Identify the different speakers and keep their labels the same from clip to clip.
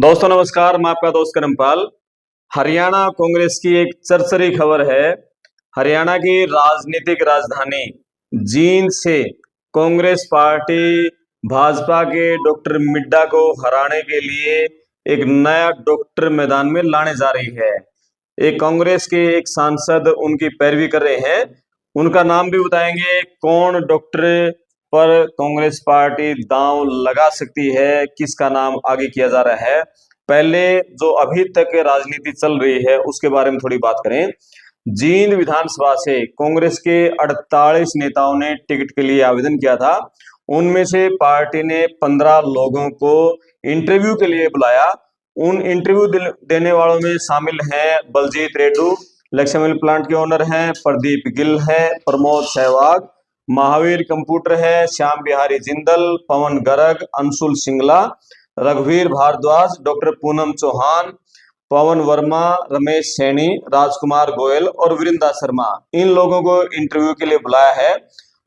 Speaker 1: दोस्तों नमस्कार, मैं आपका दोस्त करमपाल। हरियाणा कांग्रेस की एक चरचरी खबर है। हरियाणा की राजनीतिक राजधानी जींद से कांग्रेस पार्टी भाजपा के डॉक्टर मिड्डा को हराने के लिए एक नया डॉक्टर मैदान में लाने जा रही है। एक कांग्रेस के एक सांसद उनकी पैरवी कर रहे हैं। उनका नाम भी बताएंगे, कौन डॉक्टर पर कांग्रेस पार्टी दांव लगा सकती है, किसका नाम आगे किया जा रहा है। पहले जो अभी तक राजनीति चल रही है उसके बारे में थोड़ी बात करें। जींद विधानसभा से कांग्रेस के 48 नेताओं ने टिकट के लिए आवेदन किया था। उनमें से पार्टी ने 15 लोगों को इंटरव्यू के लिए बुलाया। उन इंटरव्यू देने वालों में शामिल हैं बलजीत रेड्डू, लक्ष्मण प्लांट के ओनर हैं, प्रदीप गिल है, प्रमोद सहवाग, महावीर कंप्यूटर है, श्याम बिहारी जिंदल, पवन गर्ग, अंशुल सिंगला, रघुवीर भारद्वाज, डॉक्टर पूनम चौहान, पवन वर्मा, रमेश सैनी, राजकुमार गोयल और वृंदा शर्मा। इन लोगों को इंटरव्यू के लिए बुलाया है।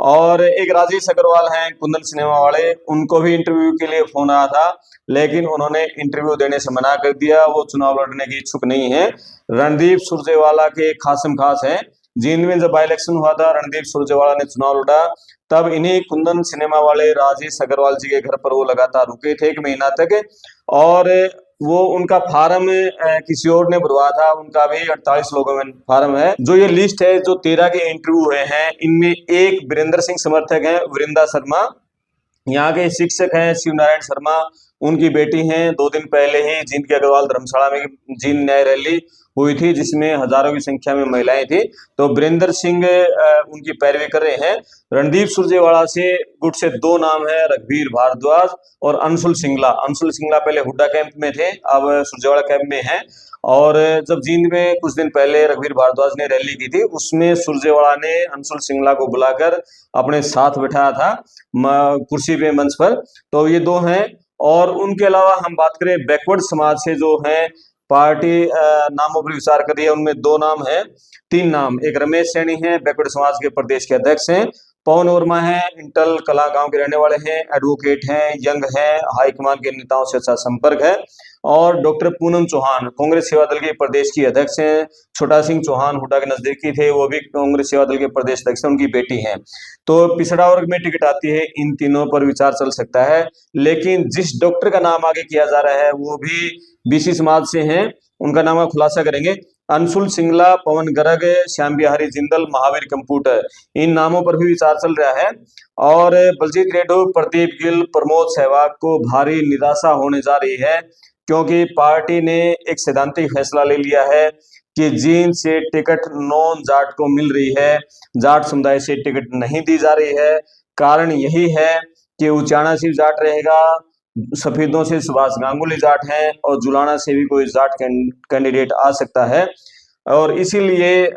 Speaker 1: और एक राजेश अग्रवाल हैं कुंदन सिनेमा वाले, उनको भी इंटरव्यू के लिए फोन आया था, लेकिन उन्होंने इंटरव्यू देने से मना कर दिया। वो चुनाव लड़ने की इच्छुक नहीं है। रणदीप सुरजेवाला के खासम खास हैं। जींद में जब बाई इलेक्शन हुआ था, रणदीप सुरजेवाला ने चुनाव लड़ा, तब इन्हीं कुंदन सिनेमा वाले राजेश अग्रवाल जी के घर पर वो लगातार रुके थे 1 महीना तक। और वो उनका फार्म किसी और ने भरवाया था। उनका भी 48 लोगों में फार्म है। जो ये लिस्ट है, जो 13 के इंटरव्यू हुए हैं, इनमें एक वीरेंद्र सिंह समर्थक है, वृंदा शर्मा। यहाँ के शिक्षक हैं शिव नारायण शर्मा, उनकी बेटी हैं। 2 दिन पहले ही जींद के अग्रवाल धर्मशाला में जींद न्याय रैली हुई थी, जिसमें हजारों की संख्या में महिलाएं थी। तो वीरेंद्र सिंह उनकी पैरवी कर रहे हैं। रणदीप सुरजेवाला से गुट से 2 नाम है, रघुवीर भारद्वाज और अंशुल सिंगला। अंशुल सिंगला पहले हुड्डा कैंप में थे, अब सुरजेवाला कैंप में हैं। और जब जींद में कुछ दिन पहले रघुवीर भारद्वाज ने रैली की थी, उसमें सुरजेवाला ने अंशुल सिंगला को बुलाकर अपने साथ बिठाया था कुर्सी पे, मंच पर। तो ये 2 हैं। और उनके अलावा हम बात करें बैकवर्ड समाज से, जो है पार्टी नामों पर विचार कर रही है, उनमें 2 नाम है, 3 नाम। एक रमेश सैनी है, बैकवर्ड समाज के प्रदेश के अध्यक्ष हैं। पवन वर्मा है, इंटल कला गांव के रहने वाले हैं, एडवोकेट हैं, यंग हैं, हाईकमान के नेताओं से अच्छा संपर्क है। और डॉक्टर पूनम चौहान कांग्रेस सेवा दल के प्रदेश की अध्यक्ष हैं। छोटा सिंह चौहान हुड्डा के नजदीकी थे, वो भी कांग्रेस सेवा दल के प्रदेश अध्यक्ष हैं, उनकी बेटी हैं। तो पिछड़ा वर्ग में टिकट आती है, इन तीनों पर विचार चल सकता है। लेकिन जिस डॉक्टर का नाम आगे किया जा रहा है वो भी बीसी समाज से हैं। उनका नाम का खुलासा करेंगे। अंशुल सिंगला, पवन गर्ग, श्याम बिहारी जिंदल, महावीर कंप्यूटर, इन नामों पर भी विचार चल रहा है। और बलजीत रेड्डू, प्रदीप गिल, प्रमोद सहवाग को भारी निराशा होने जा रही है, क्योंकि पार्टी ने एक सैद्धांतिक फैसला ले लिया है कि जींद से टिकट नॉन जाट को मिल रही है, जाट समुदाय से टिकट नहीं दी जा रही है। कारण यही है कि उचाना से जाट रहेगा, सफेदों से सुभाष गांगुली जाट हैं, और जुलाना से भी कोई जाट कैंडिडेट आ सकता है। और इसीलिए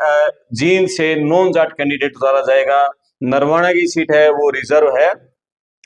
Speaker 1: जींद से नॉन जाट कैंडिडेट उतारा जाएगा। नरवाना की सीट है वो रिजर्व है।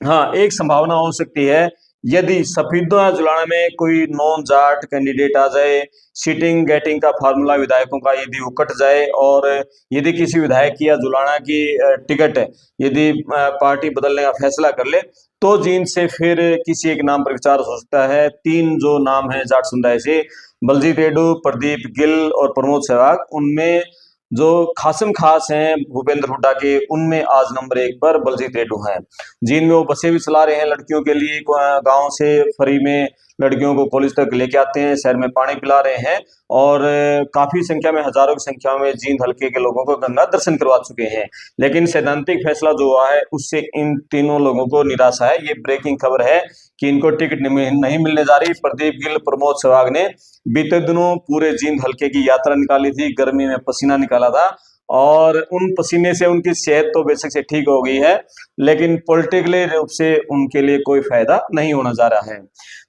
Speaker 1: हाँ, एक संभावना हो सकती है, यदि सफेदों या जुलाना में कोई नॉन जाट कैंडिडेट आ जाए, सीटिंग गेटिंग का फार्मूला विधायकों का यदि वो कट जाए, और यदि किसी विधायक की या जुलाना की टिकट यदि पार्टी बदलने का फैसला कर ले, तो जींद से फिर किसी एक नाम पर विचार हो सकता है। 3 जो नाम है जाट समुदाय से, बलजीत रेड्डू, प्रदीप गिल और प्रमोद सहवाग, उनमें जो खासम खास हैं भूपेंद्र हुड्डा के, उनमें आज नंबर 1 पर बलजीत रेड्डू हैं। जिनमें वो बसें भी चला रहे हैं लड़कियों के लिए, गांव से फ्री में लड़कियों को कॉलेज तक लेके आते हैं, शहर में पानी पिला रहे हैं। और काफी संख्या में, हजारों की संख्या में जींद हल्के के लोगों को गंगा दर्शन करवा चुके हैं। लेकिन सैद्धांतिक फैसला जो हुआ है उससे इन तीनों लोगों को निराशा है। ये ब्रेकिंग खबर है कि इनको टिकट नहीं मिलने जा रही। प्रदीप गिल, प्रमोद सहवाग ने बीते दिनों पूरे जींद हल्के की यात्रा निकाली थी, गर्मी में पसीना निकाला था, और उन पसीने से उनकी सेहत तो बेशक से ठीक हो गई है, लेकिन पॉलिटिकली रूप से उनके लिए कोई फायदा नहीं होने जा रहा है।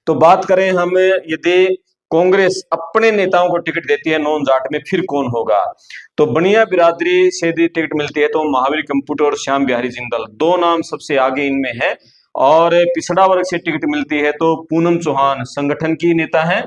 Speaker 1: तो बात करें हम, यदि कांग्रेस अपने नेताओं को टिकट देती है नॉन जाट में, फिर कौन होगा? तो बनिया बिरादरी से यदि टिकट मिलती है तो महावीर कंप्यूटर और श्याम बिहारी जिंदल, 2 नाम सबसे आगे इनमें है। और पिछड़ा वर्ग से टिकट मिलती है तो पूनम चौहान संगठन की नेता है,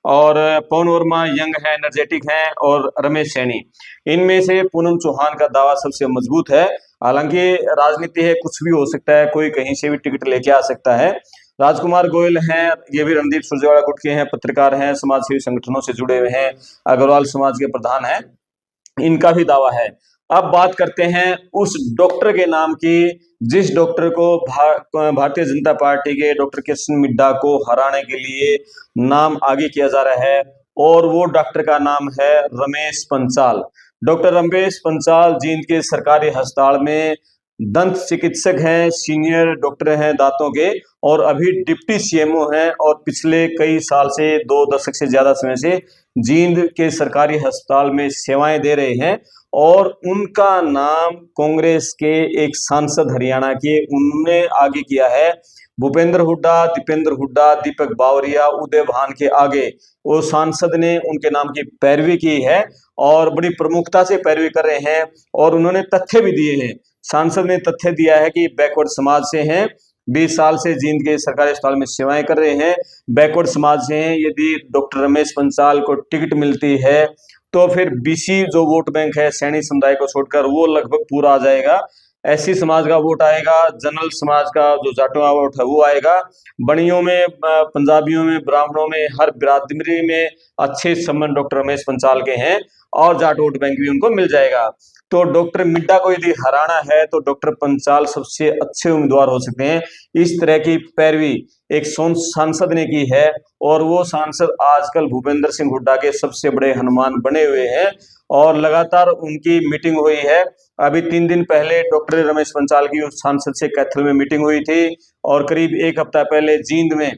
Speaker 1: और पवन वर्मा यंग है, एनर्जेटिक है, और रमेश सैनी। इनमें से पूनम चौहान का दावा सबसे मजबूत है। हालांकि राजनीति है, कुछ भी हो सकता है, कोई कहीं से भी टिकट लेके आ सकता है। राजकुमार गोयल हैं, ये भी रणदीप सुरजेवाला गुट के हैं, पत्रकार हैं, समाजसेवी संगठनों से जुड़े हुए हैं, अग्रवाल समाज के प्रधान हैं, इनका भी दावा है। अब बात करते हैं उस डॉक्टर के नाम की, जिस डॉक्टर को भारतीय जनता पार्टी के डॉक्टर कृष्ण मिड्ढा को हराने के लिए नाम आगे किया जा रहा है, और वो डॉक्टर का नाम है रमेश पंचाल। डॉक्टर रमेश पंचाल जींद के सरकारी अस्पताल में दंत चिकित्सक हैं, सीनियर डॉक्टर हैं दांतों के, और अभी डिप्टी सीएमओ हैं, और पिछले कई साल से 2 दशक से ज्यादा समय से जींद के सरकारी अस्पताल में सेवाएं दे रहे हैं। और उनका नाम कांग्रेस के एक सांसद हरियाणा के, उन्होंने आगे किया है। भूपेंद्र हुड्डा, दीपेंद्र हुड्डा, दीपक बावरिया, उदय भान के आगे वो सांसद ने उनके नाम की पैरवी की है, और बड़ी प्रमुखता से पैरवी कर रहे हैं, और उन्होंने तथ्य भी दिए हैं। सांसद ने तथ्य दिया है कि बैकवर्ड समाज से हैं, 20 साल से जींद के सरकारी अस्पताल में सेवाएं कर रहे हैं, बैकवर्ड समाज से हैं। यदि डॉक्टर रमेश पंचाल को टिकट मिलती है तो फिर बीसी जो वोट बैंक है सैनी समुदाय को छोड़कर, वो लगभग पूरा आ जाएगा। एससी समाज का वोट आएगा, जनरल समाज का जो जाटों वोट है वो आएगा, बनियों में, पंजाबियों में, ब्राह्मणों में, हर बिरादरी में अच्छे संबंध डॉक्टर रमेश पंचाल के हैं, और जाट वोट बैंक भी उनको मिल जाएगा। तो डॉक्टर मिड्डा को यदि हराना है तो डॉक्टर पंचाल सबसे अच्छे उम्मीदवार हो सकते हैं। इस तरह की पैरवी एक सांसद ने की है, और वो सांसद आजकल भूपेंद्र सिंह हुड्डा के सबसे बड़े हनुमान बने हुए हैं, और लगातार उनकी मीटिंग हुई है। अभी 3 दिन पहले डॉक्टर रमेश पंचाल की उस सांसद से कैथल में मीटिंग हुई थी, और करीब 1 हफ्ता पहले जींद में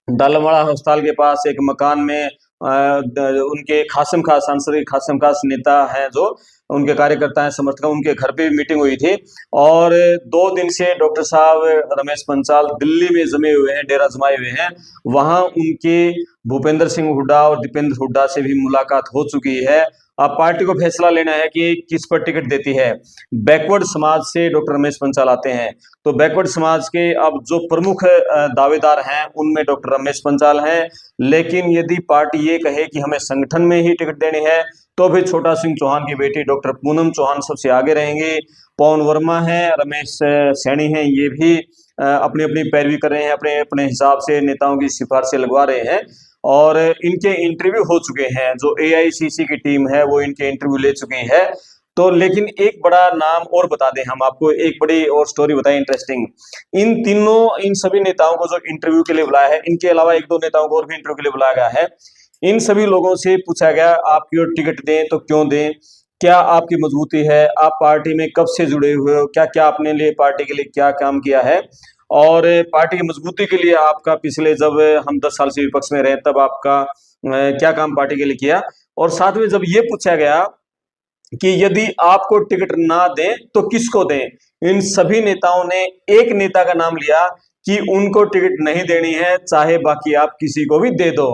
Speaker 1: डालमवाड़ा अस्पताल के पास एक मकान में उनके खासिम खास सांसद खासिम खास नेता हैं, जो उनके कार्यकर्ता हैं, समर्थक, उनके घर पे भी मीटिंग हुई थी। और 2 दिन से डॉक्टर साहब रमेश पंचाल दिल्ली में जमे हुए हैं, डेरा जमाए हुए हैं। वहां उनके भूपेंद्र सिंह हुड्डा और दीपेंद्र हुड्डा से भी मुलाकात हो चुकी है। अब पार्टी को फैसला लेना है कि किस पर टिकट देती है। बैकवर्ड समाज से डॉक्टर रमेश पंचाल आते हैं, तो बैकवर्ड समाज के अब जो प्रमुख दावेदार हैं उनमें डॉक्टर रमेश पंचाल हैं। लेकिन यदि पार्टी ये कहे कि हमें संगठन में ही टिकट देनी है, तो फिर छोटा सिंह चौहान की बेटी डॉक्टर पूनम चौहान सबसे आगे रहेंगे। पवन वर्मा है, रमेश सैनी हैं, ये भी अपनी अपनी पैरवी कर रहे हैं, अपने अपने हिसाब से नेताओं की सिफारिशें लगवा रहे हैं, और इनके इंटरव्यू हो चुके हैं। जो एआईसीसी की टीम है वो इनके इंटरव्यू ले चुकी है। तो लेकिन एक बड़ा नाम और बता दें हम आपको, एक बड़ी और स्टोरी बताएं इंटरेस्टिंग। इन सभी नेताओं को जो इंटरव्यू के लिए बुलाया है, इनके अलावा 1-2 नेताओं को और भी इंटरव्यू के लिए बुलाया गया है। इन सभी लोगों से पूछा गया आपकी ओर टिकट दें तो क्यों दें, क्या आपकी मजबूती है, आप पार्टी में कब से जुड़े हुए हो, क्या क्या आपने लिए पार्टी के लिए क्या काम किया है, और पार्टी की मजबूती के लिए आपका पिछले, जब हम 10 साल से विपक्ष में रहे तब आपका क्या काम पार्टी के लिए किया। और साथ में जब ये पूछा गया कि यदि आपको टिकट ना दें तो किसको दें, इन सभी नेताओं ने एक नेता का नाम लिया कि उनको टिकट नहीं देनी है, चाहे बाकी आप किसी को भी दे दो।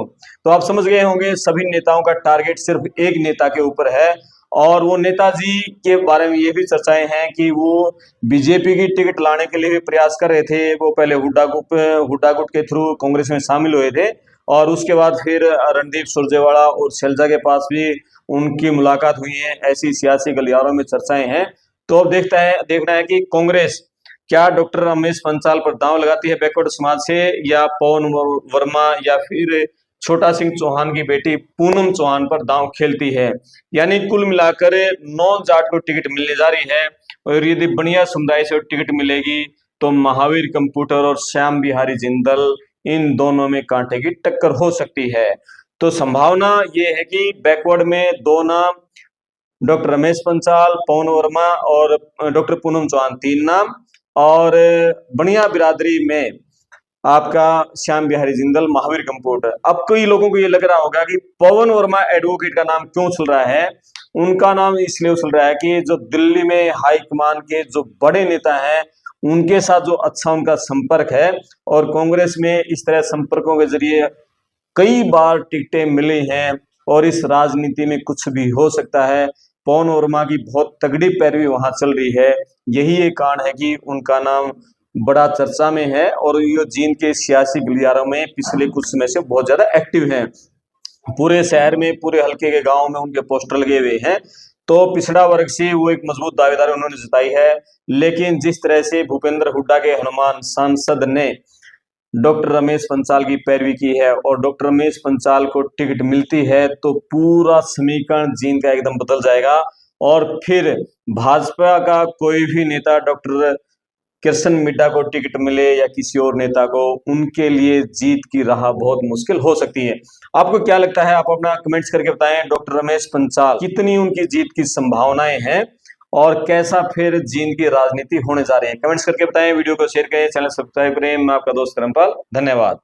Speaker 1: तो आप समझ गए होंगे सभी नेताओं का टारगेट सिर्फ एक नेता के ऊपर है। और वो नेताजी के बारे में ये भी चर्चाएं हैं कि वो बीजेपी की टिकट लाने के लिए भी प्रयास कर रहे थे। वो पहले हुड्डा गुट के थ्रू कांग्रेस में शामिल हुए थे, और उसके बाद फिर रणदीप सुरजेवाला और शैलजा के पास भी उनकी मुलाकात हुई है, ऐसी सियासी गलियारों में चर्चाएं हैं। तो अब देखना है कि कांग्रेस क्या डॉक्टर रमेश पंचाल पर दांव लगाती है बैकवर्ड समाज से, या पवन वर्मा या फिर छोटा सिंह चौहान की बेटी पूनम चौहान पर दांव खेलती है। यानी कुल मिलाकर 9 जाट को टिकट मिलने जा रही है, और यदि बनिया समुदाय से टिकट मिलेगी तो महावीर कंप्यूटर और श्याम बिहारी जिंदल, इन दोनों में कांटे की टक्कर हो सकती है। तो संभावना ये है कि बैकवर्ड में 2 नाम, डॉक्टर रमेश पंचाल, पवन वर्मा और डॉक्टर पूनम चौहान, 3 नाम, और बनिया बिरादरी में आपका श्याम बिहारी जिंदल, महावीर कंप्यूटर। अब कई लोगों को ये लग रहा होगा कि पवन वर्मा एडवोकेट का नाम क्यों चल रहा है। उनका नाम इसलिए चल रहा है कि जो दिल्ली में हाईकमान के जो बड़े नेता हैं उनके साथ जो अच्छा उनका संपर्क है, और कांग्रेस में इस तरह संपर्कों के जरिए कई बार टिकटें मिली हैं, और इस राजनीति में कुछ भी हो सकता है। पवन वर्मा की बहुत तगड़ी पैरवी वहां चल रही है, यही एक कारण है कि उनका नाम बड़ा चर्चा में है, और ये जींद के सियासी गलियारों में पिछले कुछ समय से बहुत ज्यादा एक्टिव हैं। पूरे शहर में, पूरे हल्के के गांव में उनके पोस्टर लगे हुए हैं। तो पिछड़ा वर्ग से वो एक मजबूत दावेदारी उन्होंने जताई है। लेकिन जिस तरह से भूपेंद्र हुड्डा के हनुमान सांसद ने डॉक्टर रमेश पंचाल की पैरवी की है और डॉक्टर रमेश पंचाल को टिकट मिलती है तो पूरा समीकरण जींद का एकदम बदल जाएगा और फिर भाजपा का कोई भी नेता डॉक्टर कृष्ण मिड्ढा को टिकट मिले या किसी और नेता को, उनके लिए जीत की राह बहुत मुश्किल हो सकती है। आपको क्या लगता है? आप अपना कमेंट्स करके बताएं। डॉक्टर रमेश पंचाल कितनी उनकी जीत की संभावनाएं हैं और कैसा फिर जींद की राजनीति होने जा रही है? कमेंट्स करके बताएं। वीडियो को शेयर करें, चैनल सब्सक्राइब करें। मैं आपका दोस्त करमपाल, धन्यवाद।